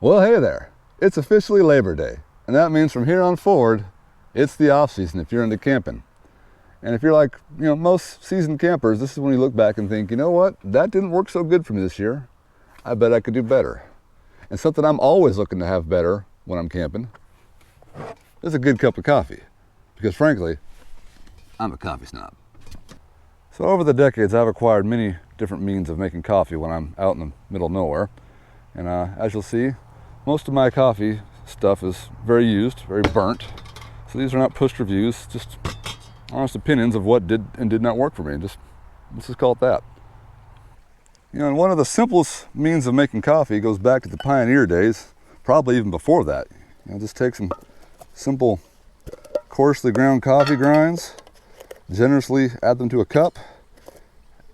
Well, hey there. It's officially Labor Day, and that means from here on forward, it's the off season if you're into camping. And if you're like, most seasoned campers, this is when you look back and think, you know what, that didn't work so good for me this year. I bet I could do better. And something I'm always looking to have better when I'm camping is a good cup of coffee. Because frankly, I'm a coffee snob. So over the decades, I've acquired many different means of making coffee when I'm out in the middle of nowhere. And as you'll see, most of my coffee stuff is very used, very burnt. So these are not pushed reviews, just honest opinions of what did and did not work for me. Let's just call it that. And one of the simplest means of making coffee goes back to the pioneer days, probably even before that. Just take some simple coarsely ground coffee grinds, generously add them to a cup,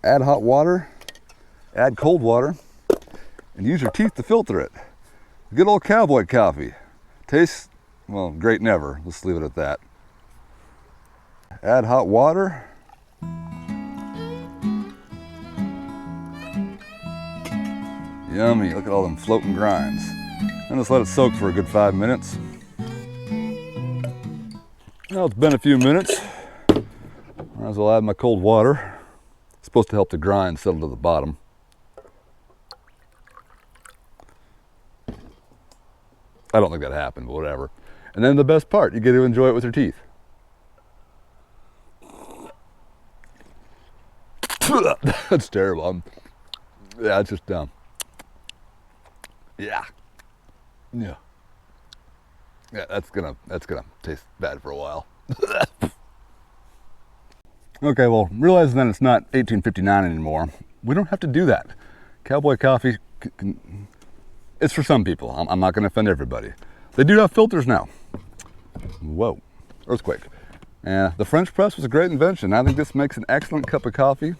add hot water, add cold water, and use your teeth to filter it. Good old Cowboy Coffee. Tastes, well, great never. Let's leave it at that. Add hot water. Yummy, look at all them floating grinds. And just let it soak for a good 5 minutes. Now it's been a few minutes. Might as well add my cold water. It's supposed to help the grind settle to the bottom. I don't think that happened, but whatever. And then the best part, you get to enjoy it with your teeth. That's terrible. Yeah, it's just dumb. Yeah. That's gonna taste bad for a while. Okay, well, realizing that it's not 1859 anymore, we don't have to do that. Cowboy Coffee it's for some people. I'm not going to offend everybody. They do have filters now. Whoa, earthquake. And the French press was a great invention. I think this makes an excellent cup of coffee.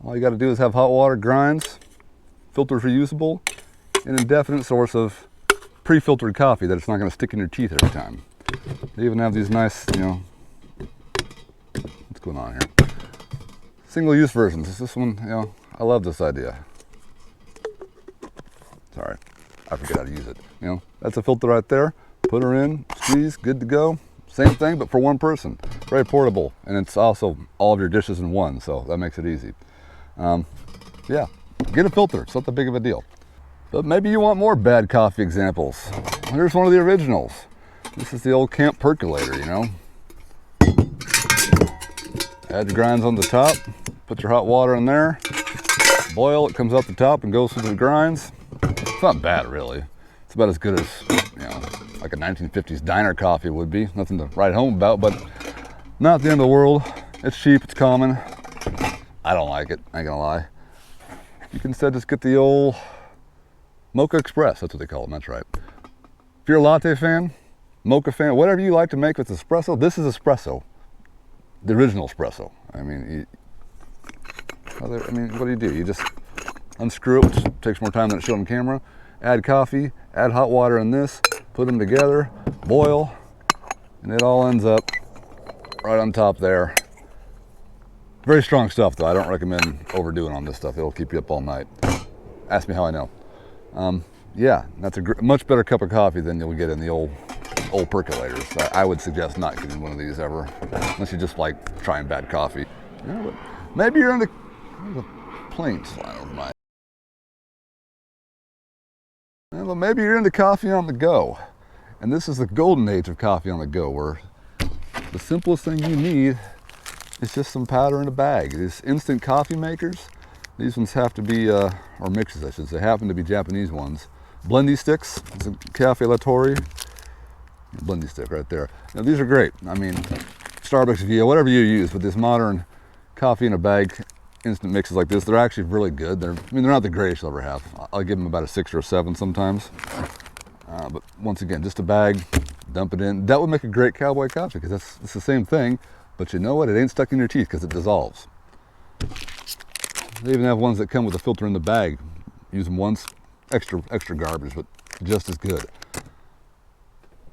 All you got to do is have hot water grinds, filters reusable, an indefinite source of pre-filtered coffee that it's not going to stick in your teeth every time. They even have these nice, what's going on here? Single-use versions. This one, I love this idea. Sorry, I forget how to use it. That's a filter right there. Put her in, squeeze, good to go. Same thing, but for one person. Very portable, and it's also all of your dishes in one, so that makes it easy. Yeah, get a filter. It's not that big of a deal. But maybe you want more bad coffee examples. Here's one of the originals. This is the old camp percolator, Add your grinds on the top. Put your hot water in there. Boil, it comes out the top and goes through the grinds. It's not bad, really. It's about as good as, like a 1950s diner coffee would be. Nothing to write home about, but not the end of the world. It's cheap, it's common. I don't like it, I ain't gonna lie. You can instead just get the old Moka Express, that's what they call them, that's right. If you're a latte fan, mocha fan, whatever you like to make with espresso, this is espresso. The original espresso. What do? You just unscrew it, which takes more time than it showed on camera. Add coffee, add hot water in this, put them together, boil, and it all ends up right on top there. Very strong stuff, though. I don't recommend overdoing on this stuff. It'll keep you up all night. Ask me how I know. Yeah, that's a much better cup of coffee than you'll get in the old percolators. I would suggest not getting one of these ever, unless you just like trying bad coffee. But maybe you're into the planes flying over my. Well, maybe you're into coffee on the go, and this is the golden age of coffee on the go, where the simplest thing you need is just some powder in a bag. These instant coffee makers, these ones have to be, or mixes I should say, happen to be Japanese ones. Blendy sticks, it's a Cafe Latore. Blendy stick right there. Now these are great. Starbucks Via, whatever you use, but this modern coffee in a bag instant mixes like this, they're actually really good. They're not the greatest you'll ever have. I'll give them about a 6 or a 7 sometimes. But once again, just a bag, dump it in. That would make a great Cowboy Coffee, because it's the same thing, but you know what? It ain't stuck in your teeth because it dissolves. They even have ones that come with a filter in the bag. Use them once, extra garbage, but just as good.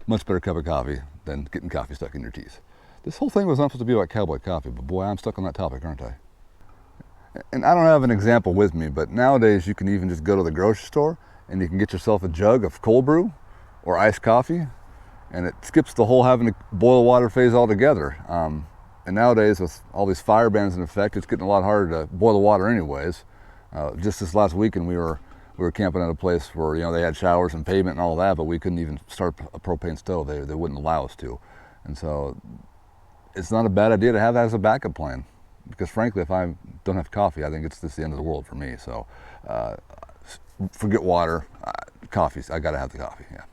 Much better cup of coffee than getting coffee stuck in your teeth. This whole thing was not supposed to be about Cowboy Coffee, but boy, I'm stuck on that topic, aren't I? And I don't have an example with me, but nowadays you can even just go to the grocery store and you can get yourself a jug of cold brew or iced coffee, and it skips the whole having to boil water phase altogether. And nowadays, with all these fire bans in effect, it's getting a lot harder to boil the water anyways. Just this last weekend, we were camping at a place where, you know, they had showers and pavement and all that, but we couldn't even start a propane stove. They wouldn't allow us to. And so it's not a bad idea to have that as a backup plan, because frankly, if I don't have coffee, I think it's just the end of the world for me. So forget water, coffees. I got to have the coffee. Yeah.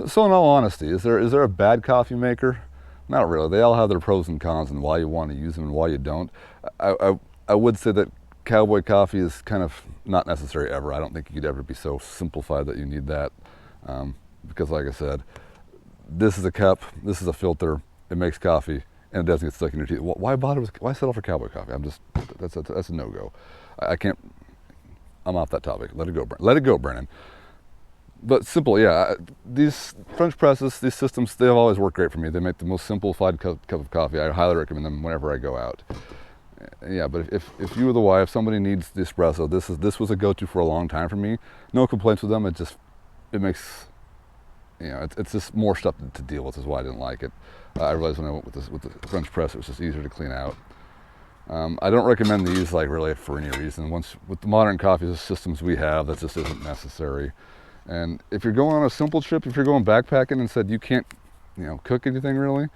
So in all honesty, is there a bad coffee maker? Not really. They all have their pros and cons and why you want to use them and why you don't. I would say that Cowboy Coffee is kind of not necessary ever. I don't think you could ever be so simplified that you need that, because like I said, this is a cup, this is a filter, it makes coffee, and it doesn't get stuck in your teeth. Why bother with, why settle for Cowboy Coffee? That's a no-go. I can't, I'm off that topic. Let it go, Brennan. But simple, yeah. These French presses, these systems, they have always worked great for me. They make the most simplified cup of coffee. I highly recommend them whenever I go out. Yeah, but if you or the wife, somebody needs the espresso, this was a go-to for a long time for me. No complaints with them. It makes, you know, it's just more stuff to deal with is why I didn't like it. I realized when I went with the French press, it was just easier to clean out. I don't recommend these like really for any reason. With the modern coffee systems we have, that just isn't necessary. And if you're going on a simple trip, if you're going backpacking and said you can't, you know, cook anything really,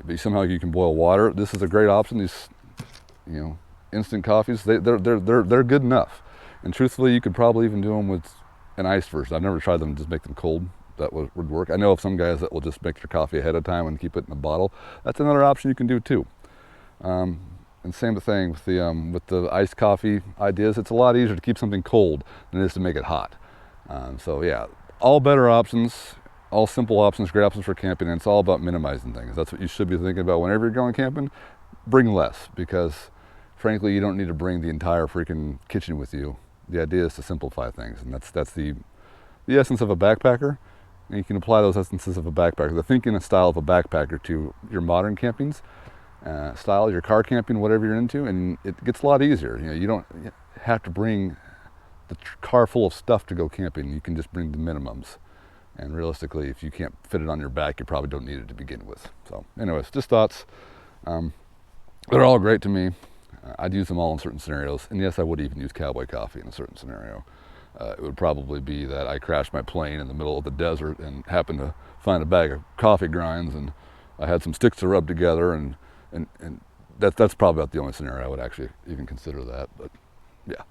but somehow you can boil water, this is a great option. These, you know, instant coffees, they're good enough. And truthfully, you could probably even do them with an iced version. I've never tried them, just make them cold. That would work. I know of some guys that will just make their coffee ahead of time and keep it in a bottle. That's another option you can do too. And same thing with the iced coffee ideas. It's a lot easier to keep something cold than it is to make it hot. So yeah, all better options, all simple options, great options for camping, and it's all about minimizing things. That's what you should be thinking about whenever you're going camping. Bring less, because frankly, you don't need to bring the entire freaking kitchen with you. The idea is to simplify things, and that's the essence of a backpacker. And you can apply those essences of a backpacker, the thinking and style of a backpacker, to your modern campings style, your car camping, whatever you're into, and it gets a lot easier. You know, you don't have to bring the car full of stuff to go camping. You can just bring the minimums, and realistically, if you can't fit it on your back, you probably don't need it to begin with. So anyways, just thoughts. They're all great to me. I'd use them all in certain scenarios, and yes, I would even use Cowboy Coffee in a certain scenario. It would probably be that I crashed my plane in the middle of the desert and happened to find a bag of coffee grinds, and I had some sticks to rub together, and that's probably about the only scenario I would actually even consider that. But yeah.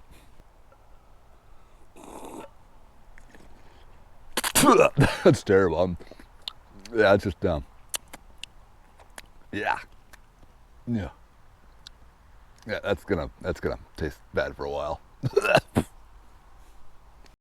That's terrible. Yeah, it's just yeah, that's gonna taste bad for a while.